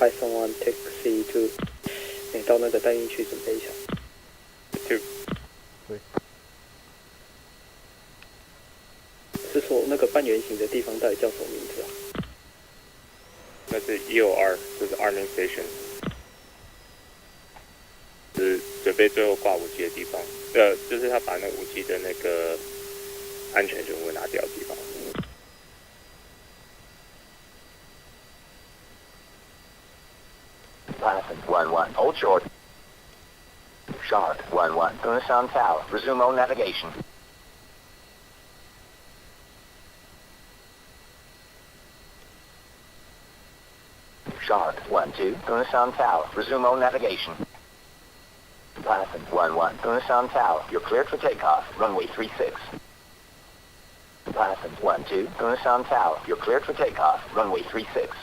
Python 1 taxi to， 到那个待运区准备一下。2。对。是说那个半圆形的地方到底叫什么名字啊？那是 EOR， 就是 Arming Station， 就是准备最后挂武器的地方。就是他把那武器的那个安全全部拿掉的地方。Python 1-1, hold short. Shark 1-1, Gunshan Tower, resume all navigation. Shark 1-2, Gunshan Tower, resume all navigation. Python 1-1, Gunshan Tower, you're cleared for takeoff, runway 36. Python 1-2, Gunshan Tower, you're cleared for takeoff, runway 36.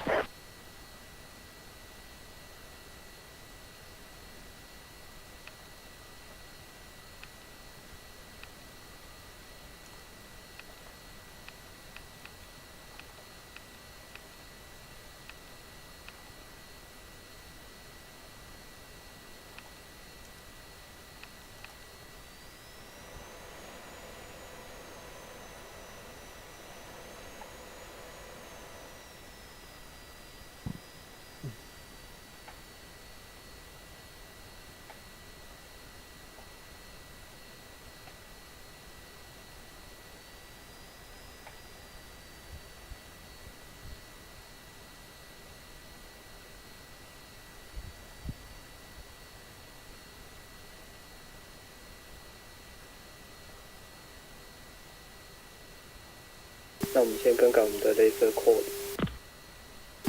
那我们先更改我们的 laser code，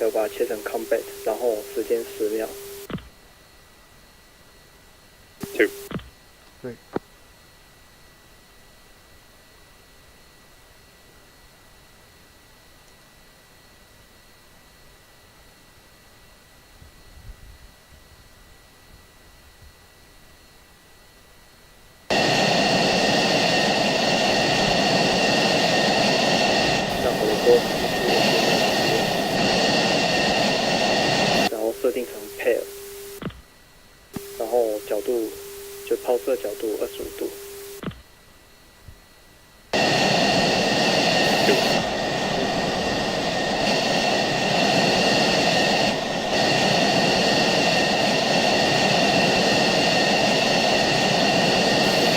要把它切成 combat， 然后时间10秒。2。对。然后设定成 pair， 然后角度就抛射角度25度。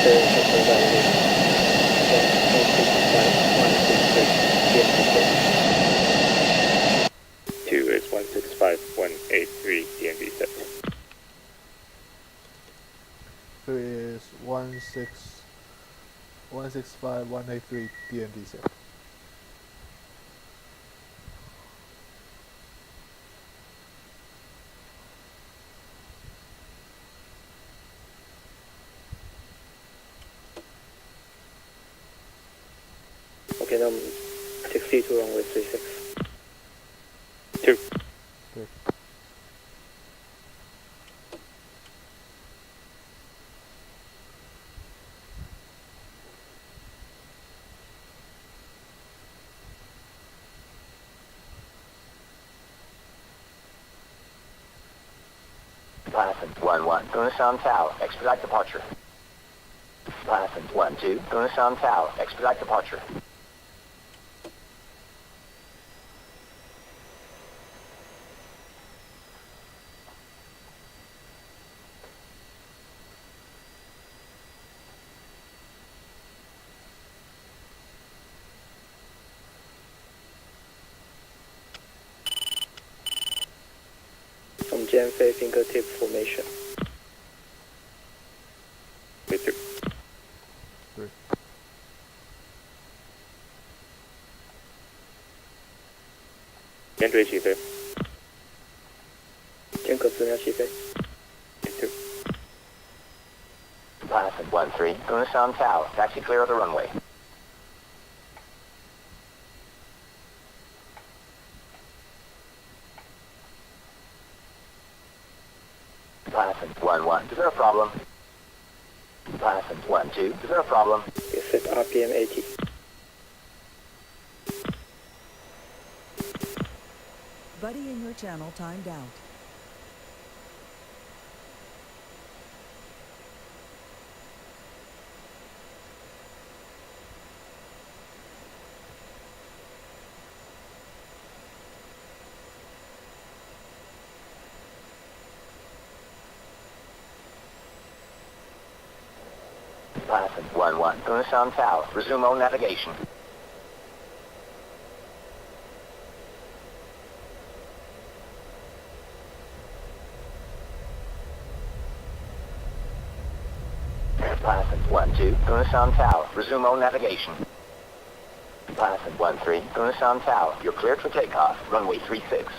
确认它正在运行。2 is 165.183 DMV set. 3 is 165.183 DMD set. OK， 那我们 taxi to runway 36。2。对。Python 1-1, Gunshan Tower, expedite departure. Python 1-2, Gunshan Tower, expedite departure.我们今天飞 fingertip formation。2。对。尖锥起飞。间隔10秒起飞。2。Python 1-3, Gunshan Tower, taxi clear of the runway. Python 1-1, is there a problem? Python 1-2, is there a problem? Set RPM 80。Buddy in your channel timed out. Python 1-1, Unison Tower, resume on navigation. Python 1-2, Unison Tower, resume on navigation. Python 1-3, Unison Tower, you're cleared for takeoff, runway 36.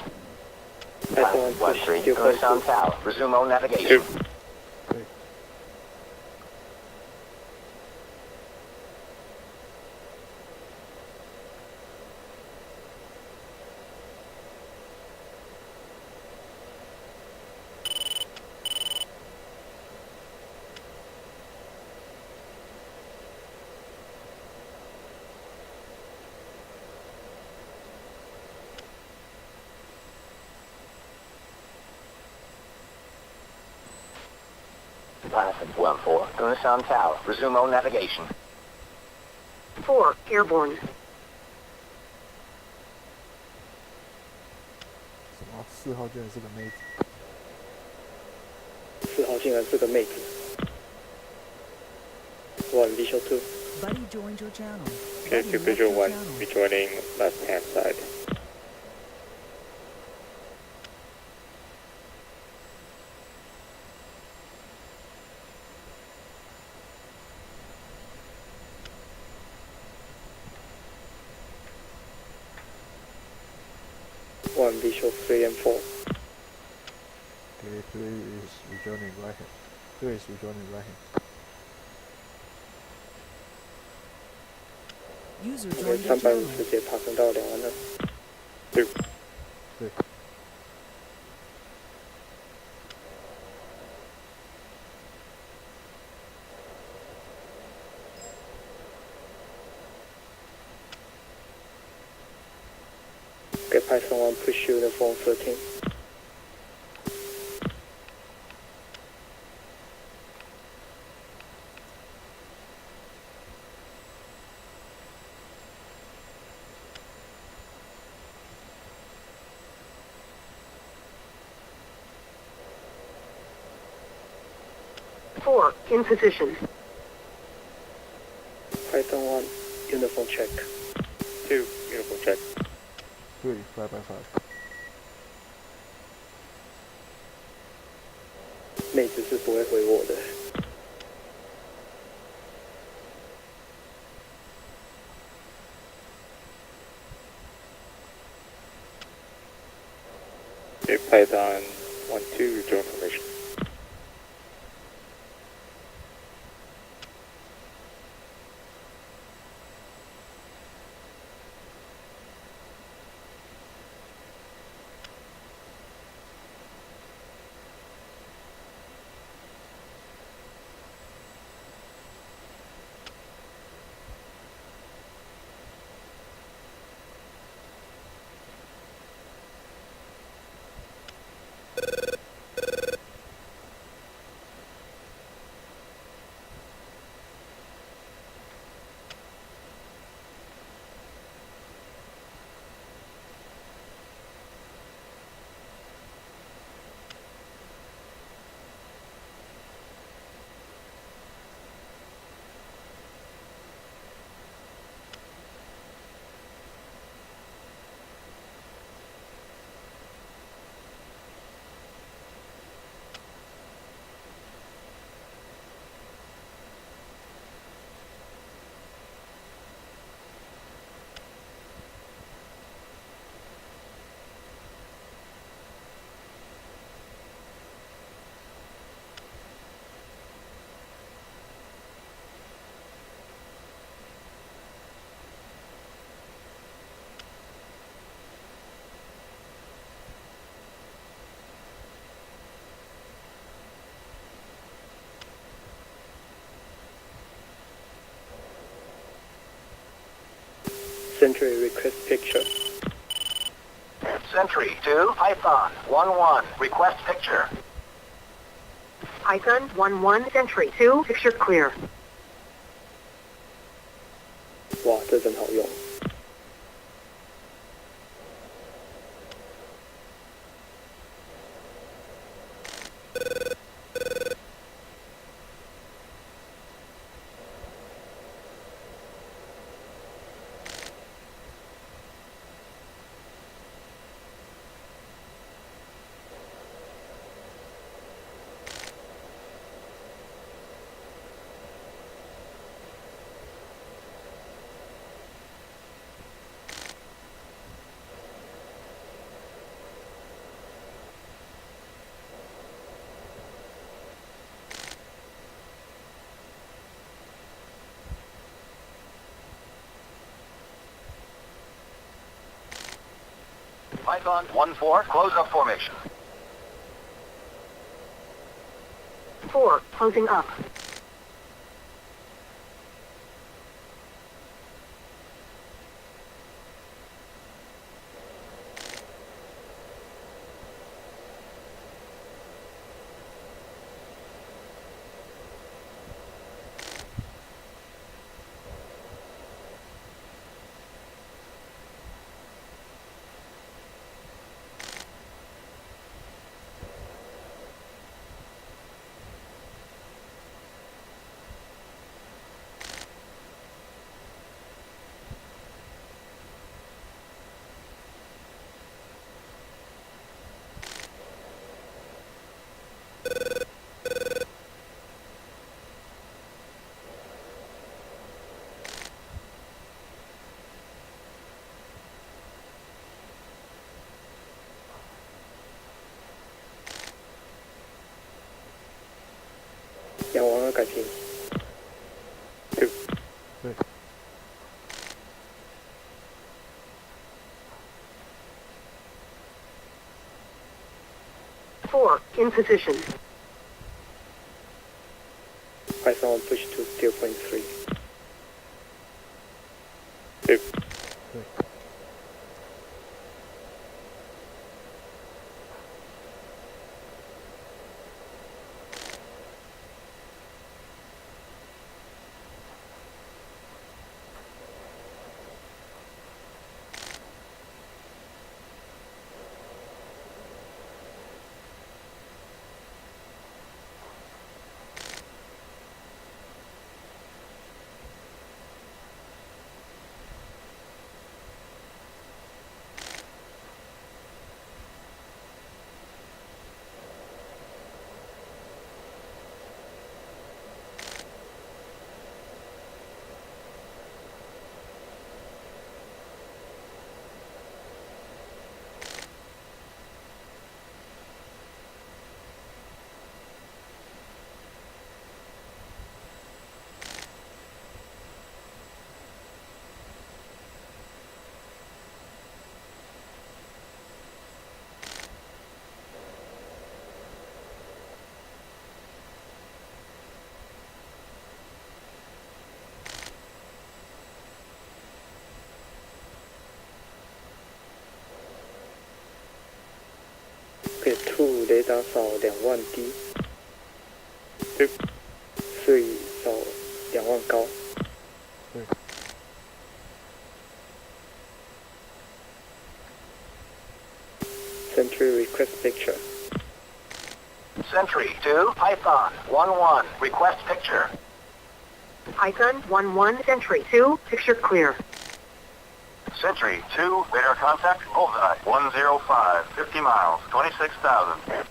Python 1-3, Unison Tower, resume on navigation. Okay. Python 1-4, Unison Tower, resume on navigation. 4, airborne. 什么？4号居然是个妹子。 4号竟然是个妹子。One visual two. Buddy joined your channel. Okay, Buddy to left visual your 1, channel. rejoining left hand side. One visual 3 and 4. Okay, 3 is rejoining right hand. 3 is rejoining right hand. User OK， joined your 350 channel. 节爬升到22000。对。给 Python 1 push uniform 13. Four, in position. Python 1 uniform check. 2, uniform check. 3 5x5. 妹子是不会回我的。Okay, Python 1-2, rejoin formation. Sentry request picture. Sentry 2, Python 1-1, request picture. Python 1-1, sentry 2, picture clear. 哇，这真好用。Python 1-4, close up formation. 4, closing up.仰望要改频。对。对。 4, in position. Python push to 0.3. 对。对。 OK two 雷达扫20000D，对。所以扫20000高。对。 Sentry request picture. Sentry 2, Python 1-1, request picture. Python 1-1, Sentry 2, picture clear. Sentry 2, radar contact, bullseye 105, 50 miles, 26,000.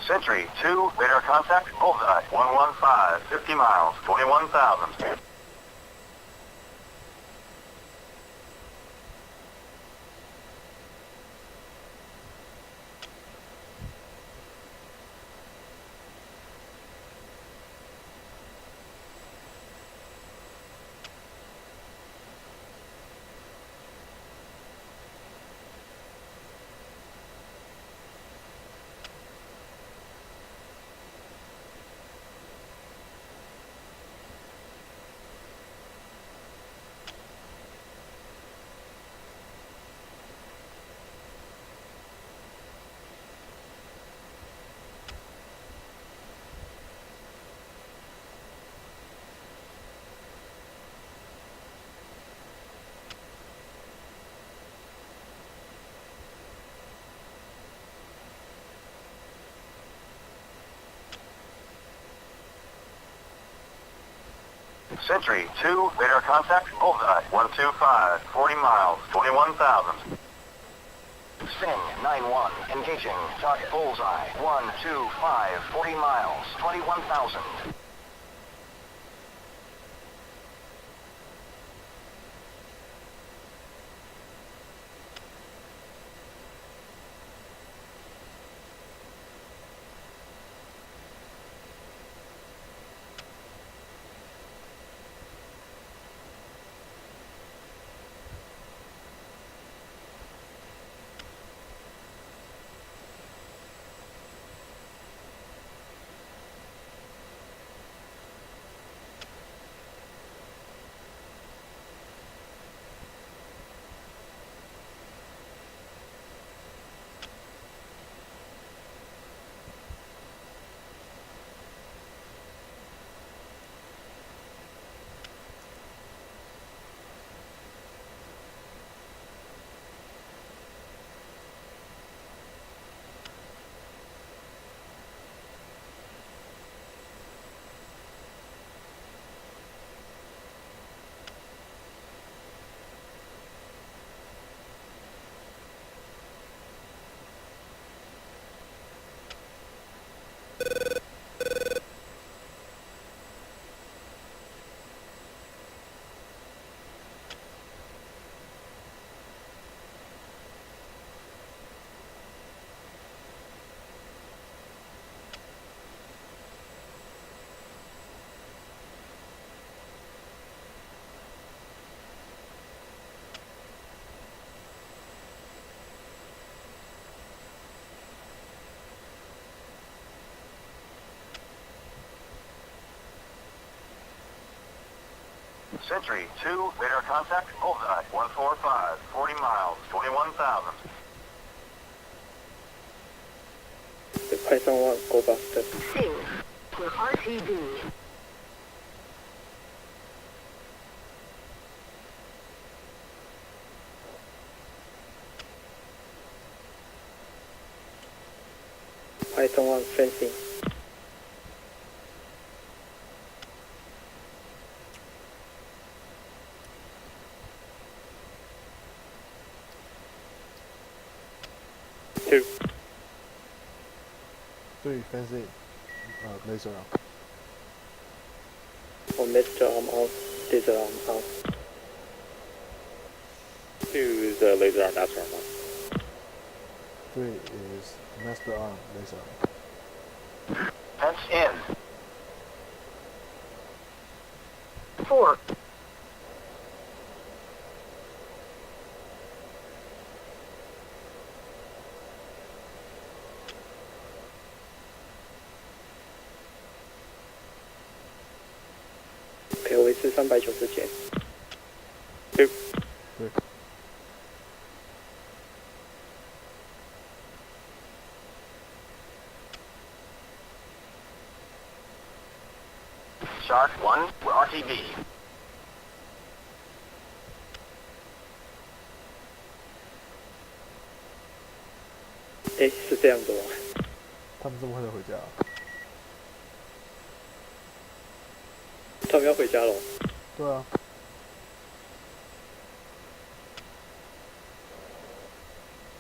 Sentry 2, radar contact, bullseye 115, 50 miles, 21,000. Sentry 2, radar contact, bullseye, 125, 40 miles, 21,000. Sing 9-1, engaging, target bullseye, 125, 40 miles, 21,000. Sentry 2, radar contact, bullseye, 145, 40 miles, 21,000. 派上望 Go Buster。 Sing for RTB. 派上望 Fencing。 2, 3 fencing, laser arm. On Master Arm on, Laser Arm on. 2 is laser arm, master arm on. 3 is master arm, laser arm. Fence in. 4. OK， 维持390间。 2, 对， Shark 1, we're RTB. 哎，是这样的吗？他们这么快就回家、他们要回家了。对啊，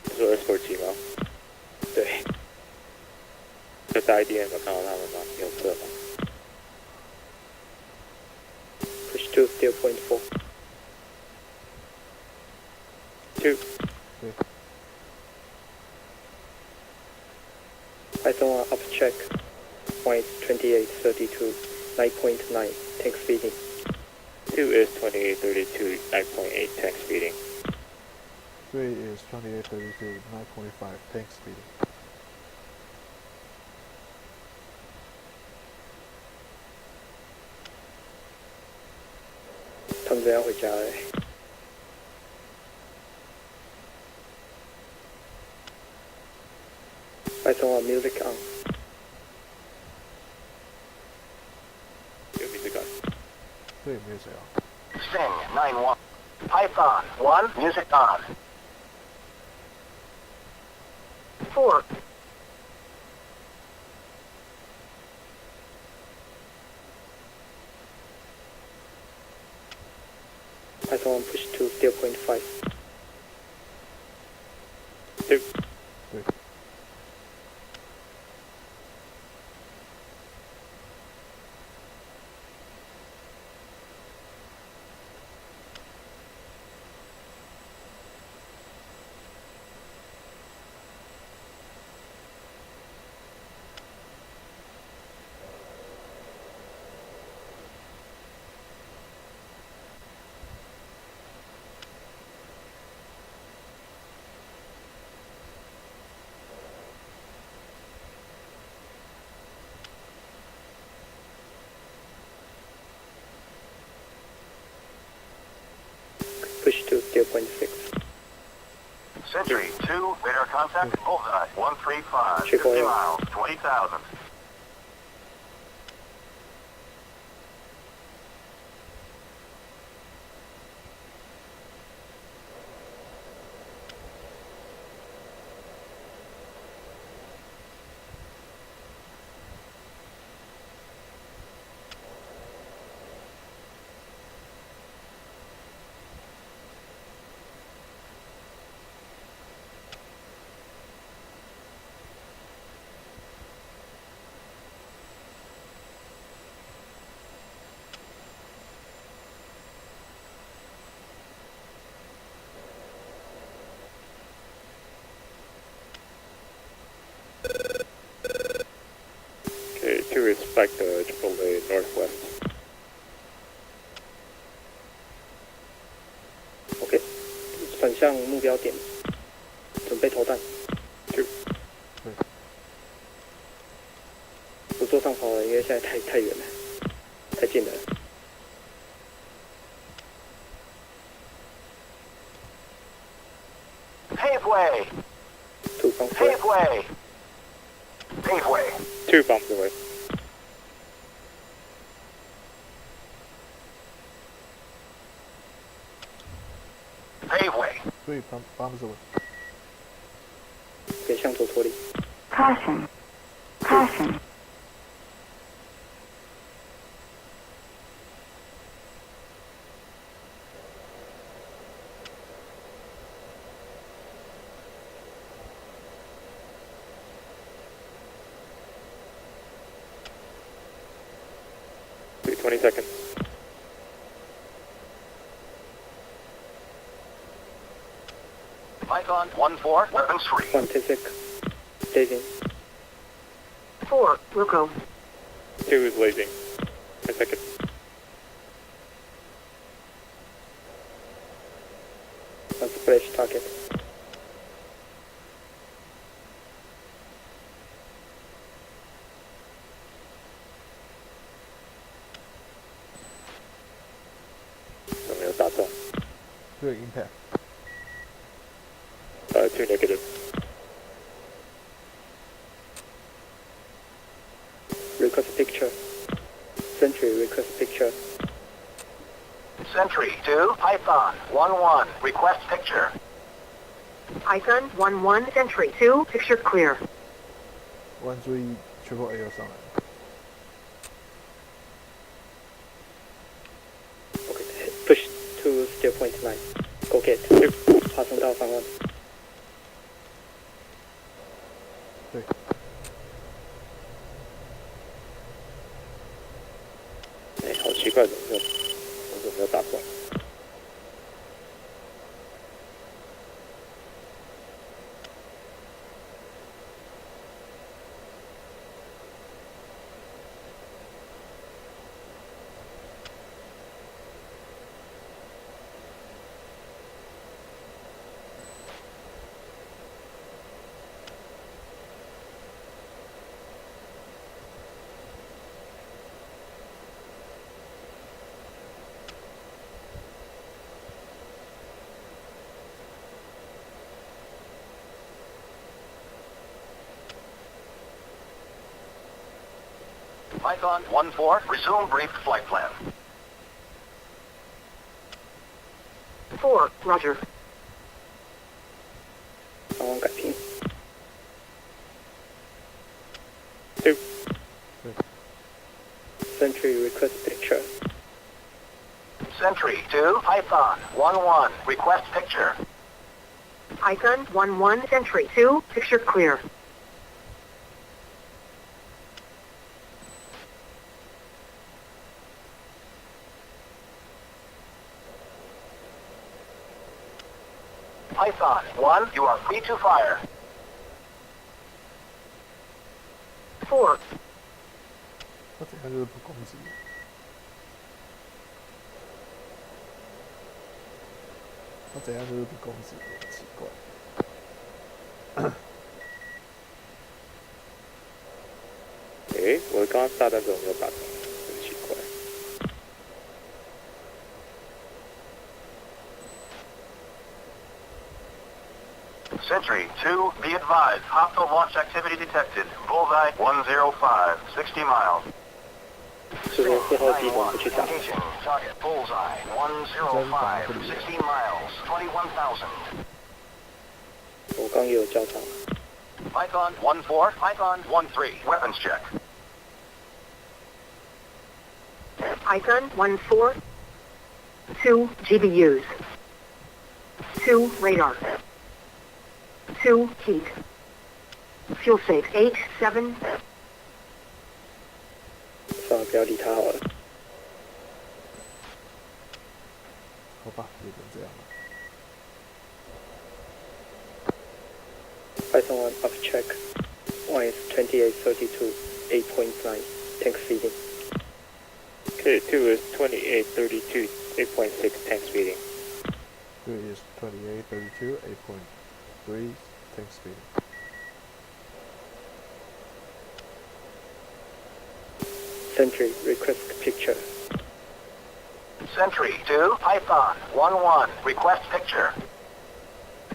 你说 S47 吗？对，这大一点有没有看到他们吗？有色吗？ Push to still point 4。 2, 对，派上望 Up check。Point 2832 9.9 tank speeding。 2 is 2832, 9.8 tank speeding. 3 is 2832, 9.5 tank speeding. 他们真要回家了。派上望 Music on。 有 music on. 对，没有谁啊。 Sing 9-1. Python 1, music on. 4. Python 1 push to 0.5. 对，对。Push to 0.6. Century 2, radar contact, bullseye, 135, Check 50 oil. miles, 20,000. Okay, to respect AAA Northwest. OK，转向目标点，准备投弹。不坐上跑了，因为现在太远了，太近了。Paveway! 2 方 4 Paveway! Paveway! 2 bombs away. Paveway! 所以帮不是我。给向左脱离。 Caution. Caution. 20 seconds. Python 1-4, weapons free. 1 Pacific. Staging. 4, Wilco. 2 is lasing. 10 seconds. One splash target. So 没有打中。对 impact。 2 negative. Request picture. Sentry request picture. Sentry 2, Python 1-1, request picture. Python 1-1, Sentry 2, picture clear. 1注意 Triple A 要上来。 OK， push to 0.9. Go get. 爬升到方案。对。哎，好奇怪，怎么没有打中？ Python 1-4, resume brief flight plan. 4, Roger. 方案改拼。 2. Sentry request picture. Sentry 2, Python 1-1, request picture. Python 1-1 Sentry 2, picture clear. Python 1, you are free to fire. 4. 他怎样就是不攻击？他怎样就是不攻击？奇怪。我刚刚炸弹怎么没有打中？真奇怪。Sentry 2, be advised, hostile launch activity detected. Bullseye 105, 60 miles. 这边4号机我们不去打。 Engaging. Target bullseye 105, 60 miles, 21,000. 我刚也有教他。Python 1-4, Python 1-3, weapons check. Python 1-4. 2 GBUs. 2 radar. 2 heat. Fuel safe 8-7. 算了，不要理他好了。好吧，也就这样了。Python 1 up check. 1 is 2832, 8.9, tank feeding. Okay, 2 is 2832, 8.6 tank speeding. 3 is 2832, 8.3 tank speed. Sentry, request picture. Sentry 2, Python 1-1, request picture.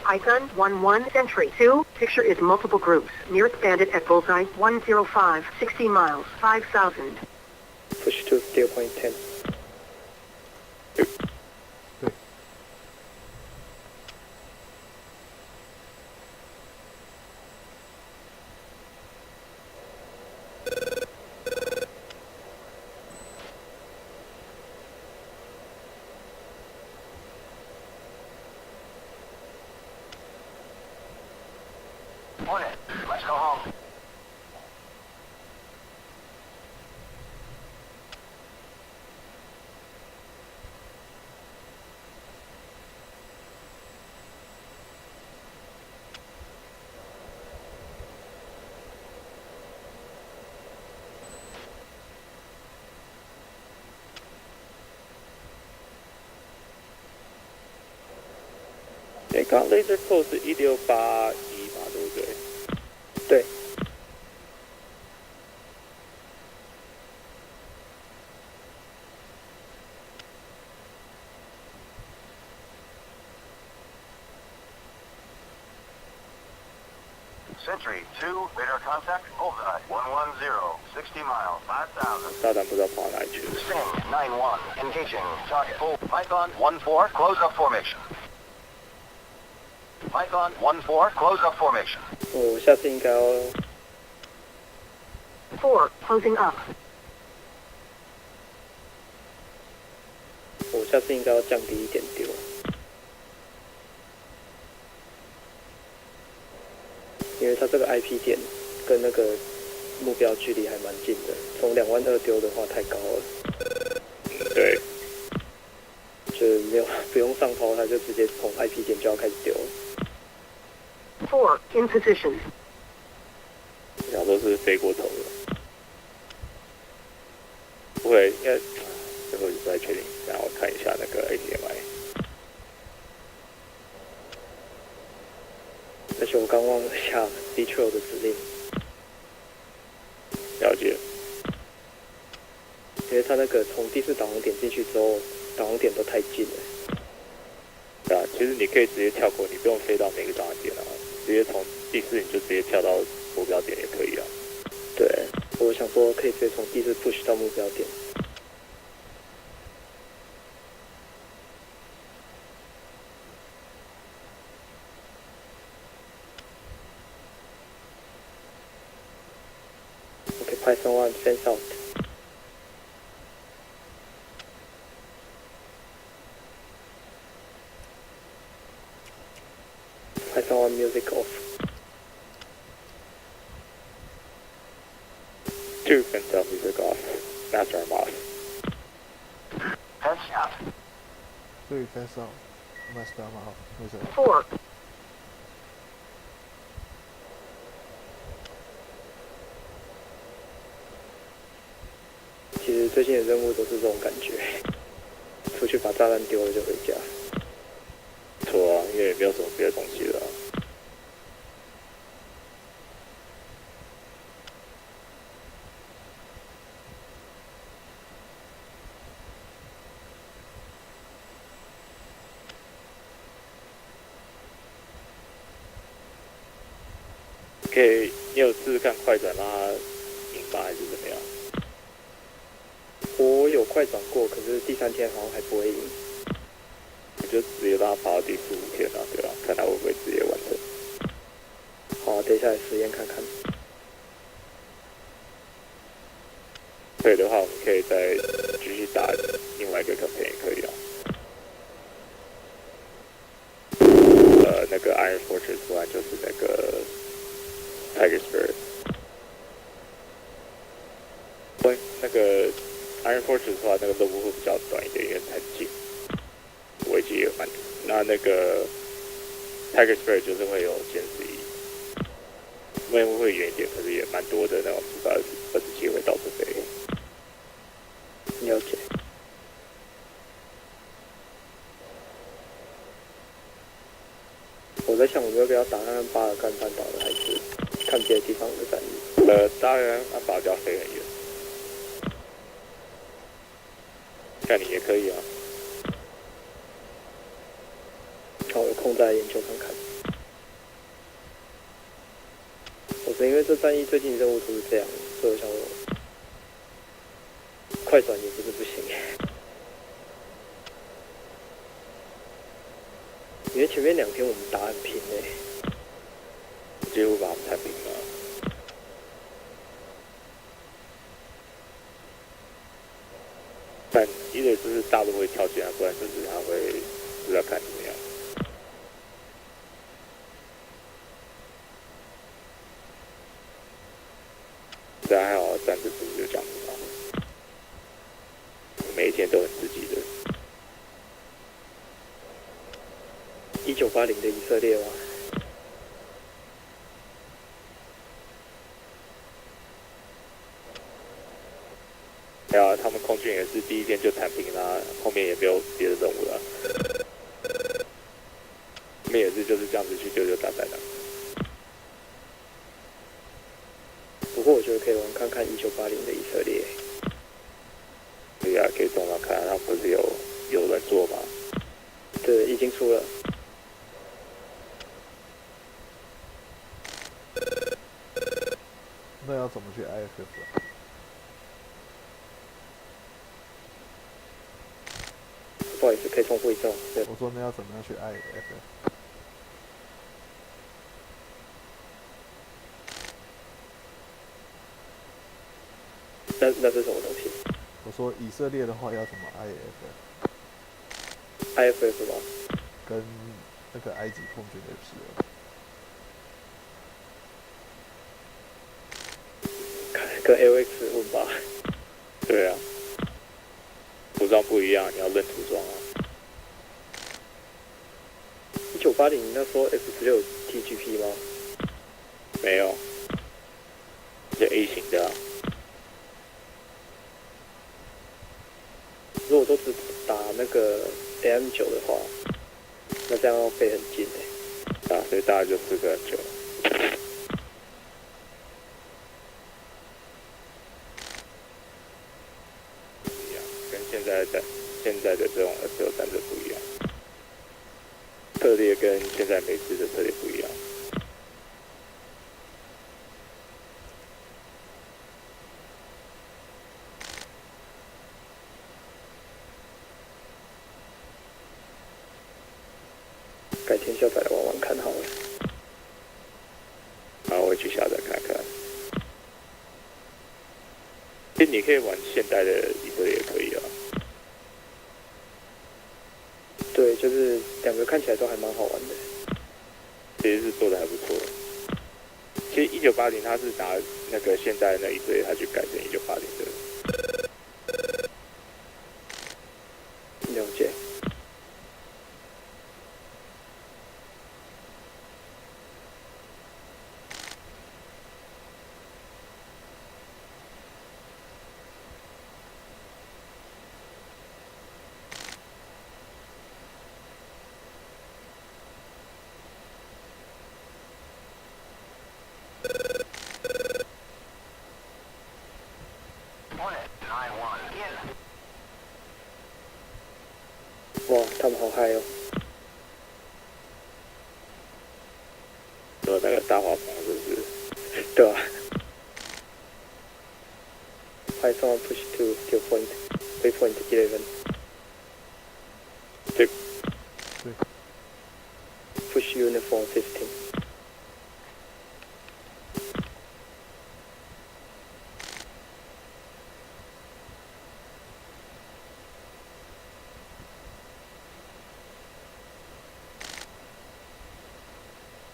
Python 1-1 Sentry 2, picture is multiple groups. Nearest bandit at bullseye 105, 60 miles, 5,000. Push to 0.10. 对。Hornet, let's go home. Okay, 刚 laser code 是1681嘛，对不对？对。Sentry 2, radar contact, bullseye 110, 60 miles, 5,000. 炸弹不知道跑到哪里去了。 Sting 9-1, engaging, target full. Python 1-4, close up formation. Python 1-4, close up formation. 我下次应该要 4 closing up. 我下次应该要降低一点丢，因为它这个 IP 点跟那个目标距离还蛮近的，从22000丢的话太高了。对，就没有不用上抛，它就直接从 IP 点就要开始丢了。 4 in position. 然后都是飞过头的。不会，应该最后就不太确定。然后我看一下那个 ATMI。而且我刚忘了下 Detroit 的指令，了解。因为它那个从第4导航点进去之后，导航点都太近了。对啊，其实你可以直接跳过，你不用飞到每个导航点啊，直接从第4你就直接跳到目标点也可以啊。对，我想说可以直接从第4 push 到目标点。Okay, Python 1 fence out. Python 1 music off. 2 fence out music off. Master arm off. Headshot. 3 fence out. Master arm off. 为什么？ 4. 其实最近的任务都是这种感觉，出去把炸弹丢了就回家。错啊，因为也没有什么别的东西了啊。可以，你有试试看快转让他赢吗？还是怎么样？我有快转过，可是第3天好像还不会赢。我就直接让他爬到第15天啊，对啊，看他会不会直接完成。好啊，等一下来实验看看。可以的话，我们可以再继续打另外一个 campaign 也可以啊。那个 Iron Fortress 不然就是那个 Tiger Spirit。那个 Iron Fortress 的话，那个任务会比较短一点，因为太近，危机也蛮多。那个 Tiger Spirit 就是会有监视仪，任务会远一点，可是也蛮多的那种227会到处飞。了解。我在想，我们要不要打看巴尔干半岛的，还是看别的地方的战役？当然安保就要飞很远。看你也可以啊。好，有空再来研究看看。我是因为这战役最近任务都是这样，所以我想我快转也不是不行。因为前面2天我们打很拼几乎把他们弹平了。但一类就是大陆会跳进来，不然就是他会不知道看怎么样。这还好，战士不是就这样子吗？每一天都很刺激的。1980的以色列吗？对啊，他们空军也是第1天就弹平啦，后面也没有别的任务了。他们也是就是这样子去丢炸弹的。不过我觉得可以玩看看1980的以色列。对啊，可以动动看，他不是有人做吗？对，已经出了。那要怎么去 IFF 啊？不好意思，可以重复一次吗？对，我说那要怎么样去 IFF？那是什么东西我说以色列的话要怎么 IFF？ ？IFF 吗？跟那个埃及空军的皮了。跟 LX 问吧。对啊，涂装不一样，你要认涂装啊。1980那时候 F16 TGP 吗？没有，是 A 型的啊。如果都只打那个 AM9 的话，那这样要飞很近啊，所以大概就4个很久。一样，跟现在的这种296战争不一样，策略跟现在美式的策略不一样。改天下载来玩玩看好了。然后我会去下载看看。其实你可以玩现代的以色列也可以啊。对，就是2个看起来都还蛮好玩的。其其实是做的还不错。其实1980它是拿那个现在的那一堆，它去改成1980的。了解。哇，他们好嗨哦！有那个大滑棚是不是？对啊。Python push to kill point, waypoint 11. 对。对。Push uniform 15.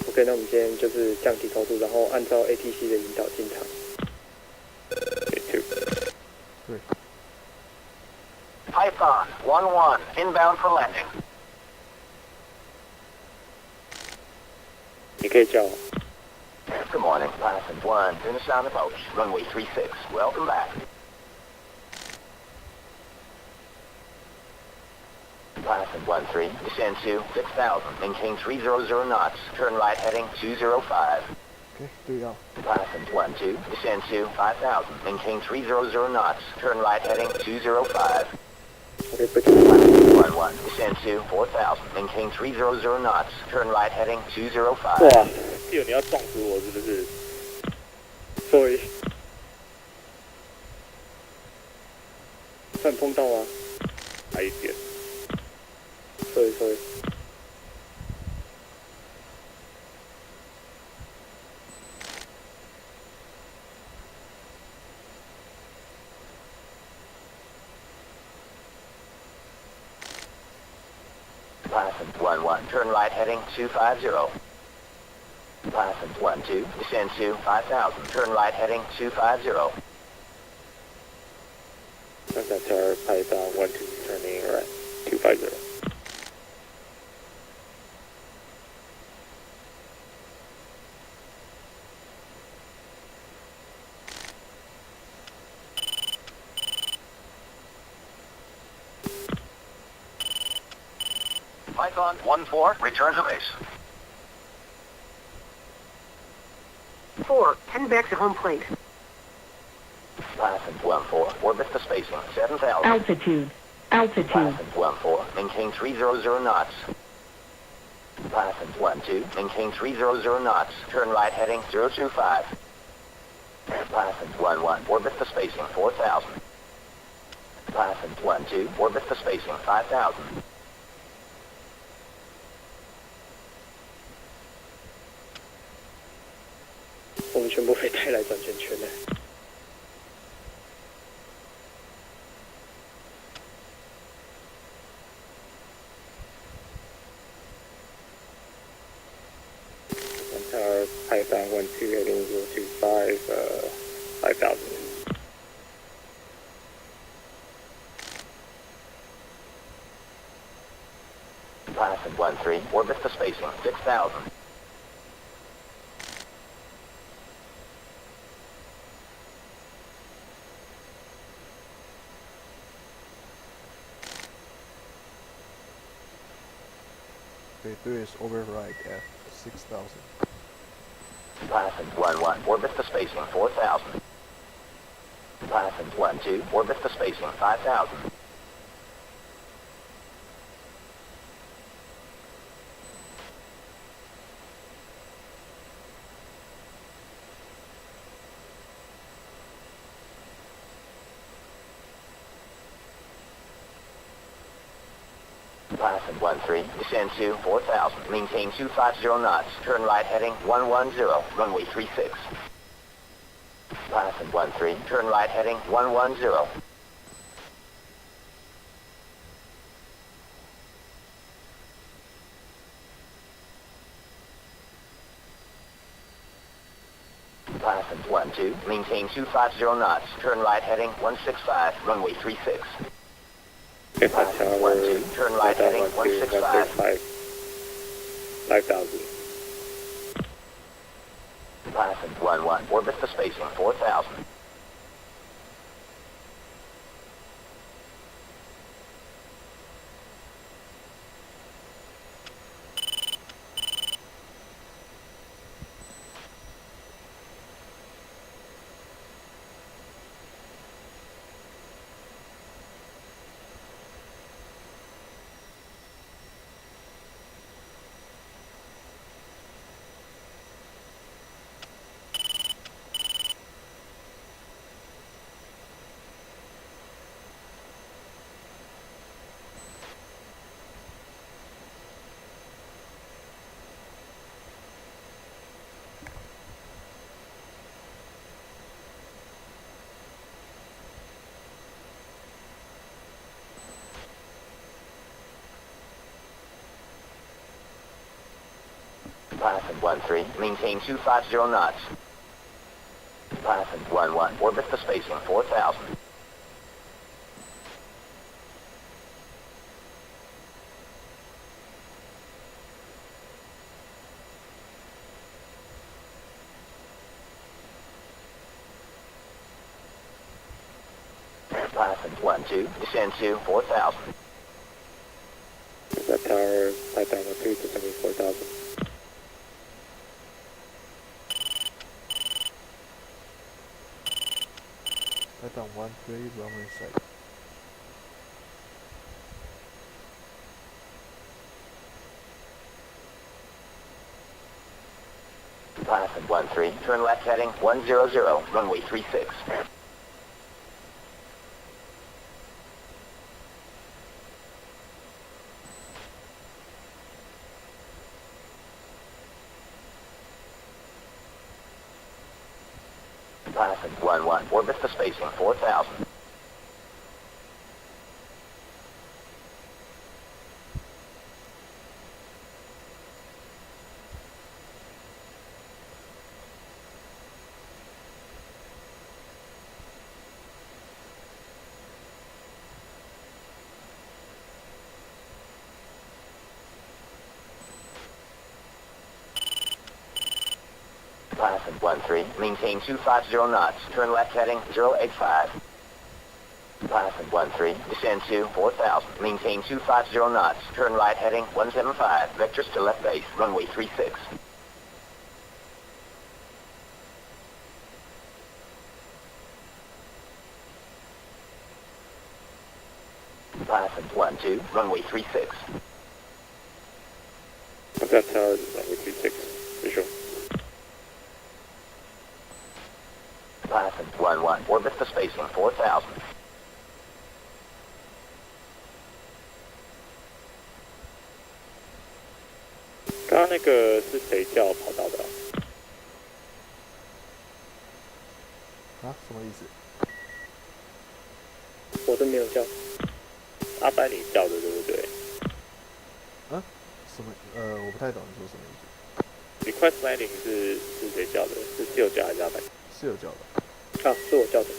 OK， 那我们今天就是降低高度，然后按照 ATC 的引导进场。对。Python 1-1, inbound for landing. 你可以叫。Good morning, Python 1, finish on approach, runway 36, welcome back. Python 1-3, descend to 6,000, maintain 300 knots, turn right heading 205. OK， 对到。Python 1-2, descend to 5,000, maintain 300 knots, turn right heading 205. OK， 不 Python 1-1, descend to 4,000, maintain 300 knots, turn right heading 205. 哇，弟友你要撞死我是不是 Sorry， 他有碰到吗？还一点。Sorry。Python 1-1, turn right heading 250. Python 1-2, descend to 5,000, turn right heading 250. That's our Python 1-2 turning right 250. Python 1-4, return to base. 4, heading back to home plate. Python 1-4, orbit the spacing 7,000. Altitude. Python 1-4, maintain 300 knots. Python 1-2, maintain 300 knots, turn right heading 025. Python 1-1, orbit the spacing 4,000. Python 1-2, orbit the spacing 5,000. Python 我们全部被带来转圈圈了。Our Python 1-2 heading 025, 5,000. Python 1-3, orbit the spacing 6,000. Okay, do is override at 6,000. Python 1-1, orbit the spacing 4,000. Python 1-2, orbit the spacing 5,000. Python 1-3, descend to 4,000, maintain 250 knots, turn right heading 110, runway 36. Python 1-3, turn right heading 110. Python 1-2, maintain 250 knots. Turn right heading 165, runway 36. Python Python 1-2, turn right heading 165. 5,000. Python 1-1, orbit the spacing 4,000. Python 1-3, maintain 250 knots. Python 1-1, orbit the spacing 4,000. Python 1-2, descend to 4,000. That tower, Python 1-3, descending 4,000. Python 1-3, runway set. Python 1-3, turn left heading 100, runway 36. Python 1-1, orbit the spacing 4,000. Python 1-3, maintain 250 knots. Turn left heading 085. Python 1-3, descend to 4,000. Maintain 250 knots. Turn right heading 175. Vectors to left base, runway 36. Python 1-2, runway 36. That tower is runway 36, visual. Python 1-1, orbit the spacing 4,000.刚刚那个是谁叫跑道的啊？什么意思？我是没有叫。阿班你叫的对不对？啊？什么？我不太懂你说什么意思。Request landing 是谁叫的？是室友叫还是阿班？是有叫的。啊，是我叫的。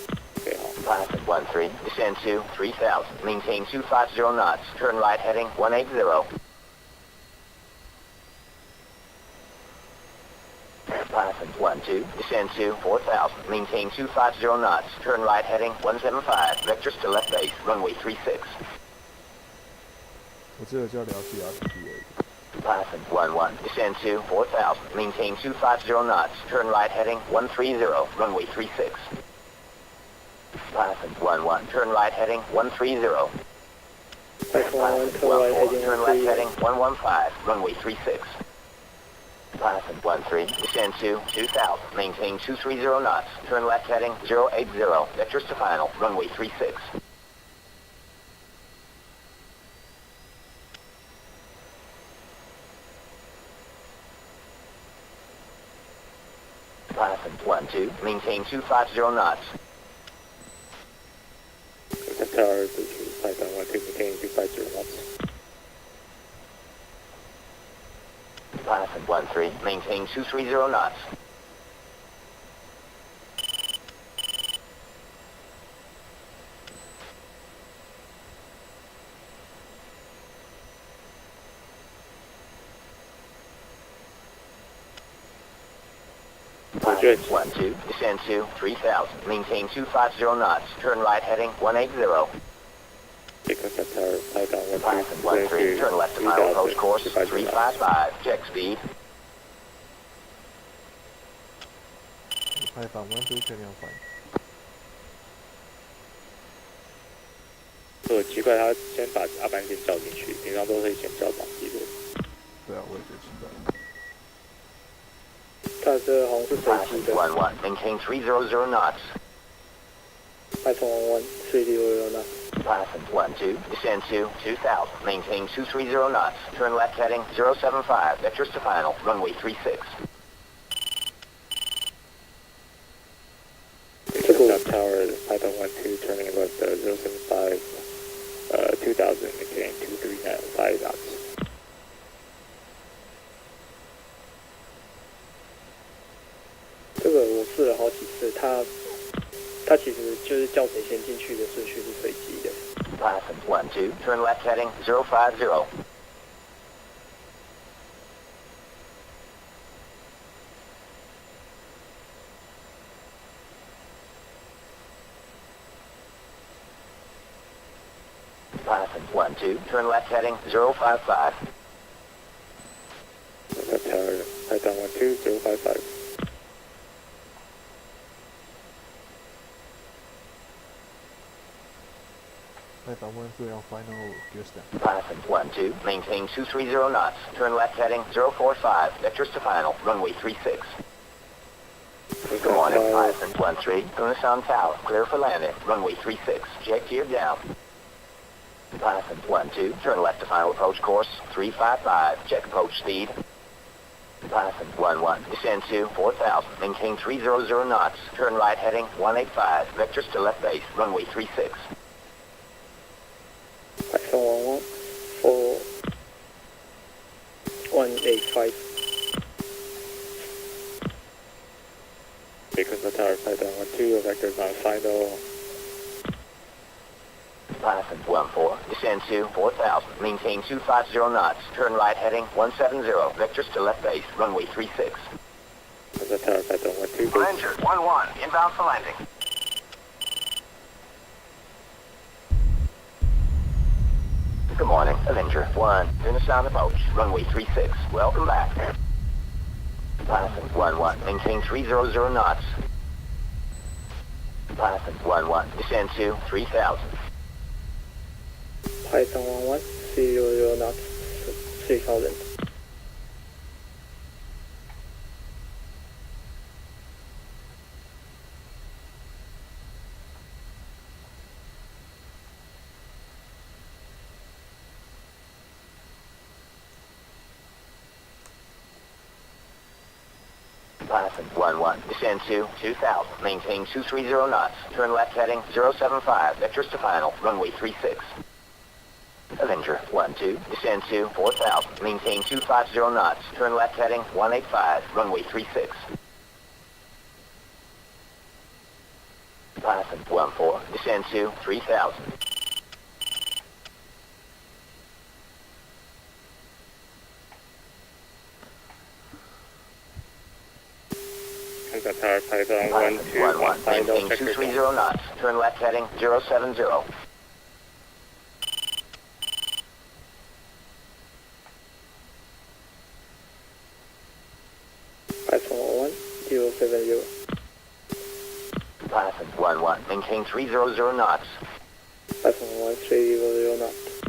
对，好。Python 1-3, descend to 3,000. Maintain 250 knots. Turn right heading 180. Python 1-2, descend to 4,000. Maintain 250 knots. Turn right heading 175. Vectors to left base, runway 36. 我只有叫聊起 RPD 而已。Python 1-1, descend to 4,000. Maintain 250 knots. Turn right heading 130, runway 36. Python 1-1, turn right heading 130. Python 1, turn left heading 115, runway 36. Python 1-3, descend to 2,000. Maintain 230 knots. Turn left heading 080. Vectors to final, runway 36. Python 1-2, maintain 250 knots. That tower is Python 1-2, maintain 250 knots. Python 1-3, maintain 230 knots. Pilot 12, descend to 3000, maintain 250 knots, turn right heading 180. Because that tower, fly down Pilot 13, turn left to final approach course 355, check speed. 派访1 2 turn left fine。奇怪，他先把阿班先叫进去，平常都会先叫长机的。对啊，我也觉得奇怪。他这好像是随机的。11, maintain 300 knots. Python 11, 300 knots. Python 12, descend to 2000, maintain 230 knots, turn left heading 075, vectors to final, runway 36. 这个 Tower, Python 12, turning left 075, 2000, maintain 239 knots. 这个我试了好几次，它其实就是叫谁先进去的顺序是随机的。Python 12, turn left heading 050. Python 12, turn left heading 055. Tower, Python 12, 055. 派访1 2 要 final gears down。 Python 12, maintain 230 knots, turn left heading 045, vectors to final, runway 36. Good morning, Python 13, Gunnison Tower, clear for landing, runway 36, jet gear down. Python 12, turn left to final approach course 355, check approach speed. Python 11, descend to 4000, maintain 300 knots, turn right heading 185, vectors to left base, runway 36. Python 11, 4, 185. Because the tower, Python 12, vectors on final. Python 14, descend to 4000, maintain 250 knots, turn right heading 170, vectors to left base, runway 36. The tower, Python 12. Ranger 11, inbound for landing. Good morning, Avenger 1, Gunnison approach, runway 36, welcome back. Python 11, maintain 300 knots. Python 11, descend to 3000. Python 11, 300 knots, 3000. Python 11, descend to 2000, maintain 230 knots, turn left heading 075, vectors to final, runway 36. Avenger 12, descend to 4000, maintain 250 knots, turn left heading 185, runway 36. Python 14, descend to 3000. The tower, Python 12, Python 11, maintain 230 knots, turn left heading 070. Python 11, 070. Python 11, maintain 300 knots. Python 11, 300 knots.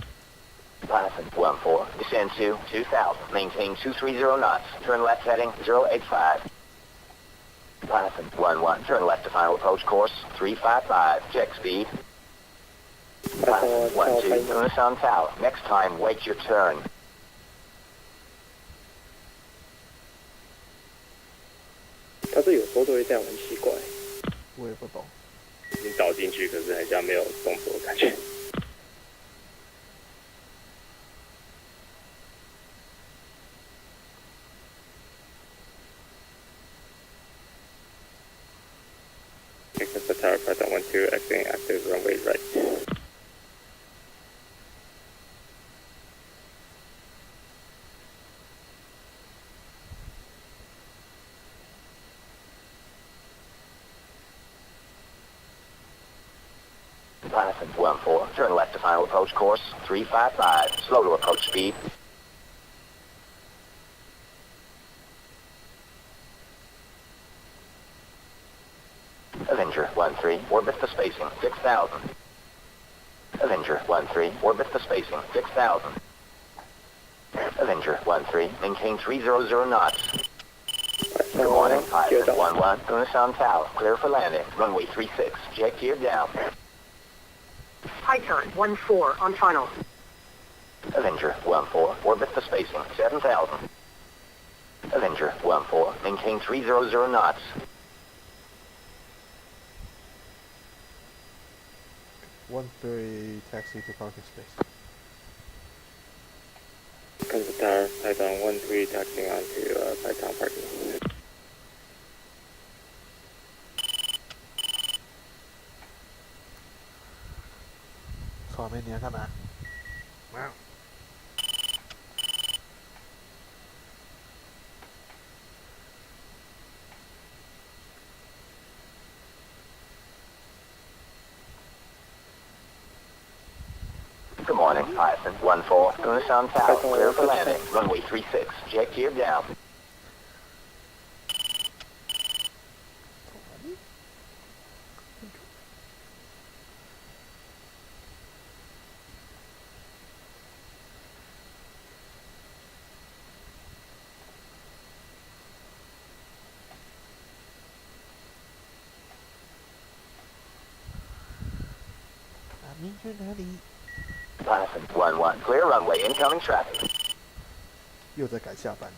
Python 14, descend to 2000, maintain 230 knots, turn left heading 085. Python 11, turn left to final approach course 355, check speed. Python 12, Gunnison Tower, next time wait your turn. 它这有时候都会这样，很奇怪。我也不懂。你导进去，可是很像没有动作的感觉。Because the tower, Python 12, exiting active runway right. Final approach course 355. Slow to approach speed. Avenger 1-3, orbit the spacing 6,000. Avenger 1-3, orbit the spacing 6,000. Avenger 1-3, maintain 300 knots. Good morning, pilot 1-1, Unishan Tower, clear for landing, runway 36, jet gear down. Python 1-4 on final. Avenger 1-4, orbit the spacing 7,000. Avenger 1-4, maintain 300 knots. One three taxi to parking space. Cancel tower, Python 1-3 taxiing onto Python parking. 错没连上来。喵。Good morning, Python 1-4, Unishan Tower, clear for landing, runway 36, jet gear down. Python 1-1, clear runway, incoming traffic. 又在赶下班了。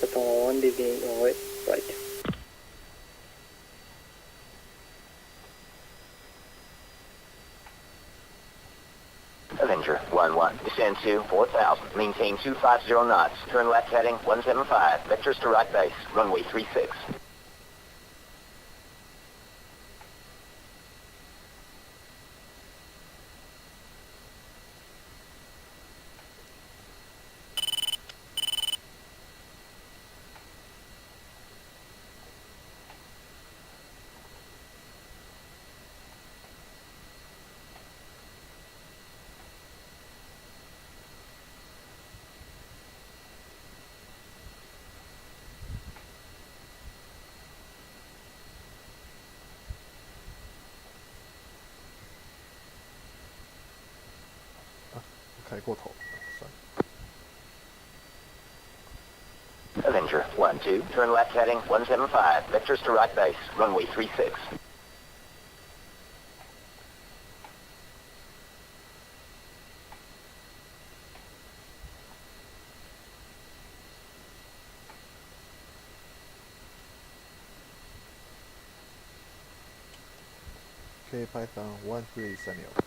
Python 1 leaving runway right. Avenger 1-1, descend to 4,000, maintain 250 knots, turn left heading 175, vectors to right base, runway 36.开过头，算了。 Avenger 1-2, turn left heading 175, vectors to right base, runway 36. Okay, Python 1-3 Samuel.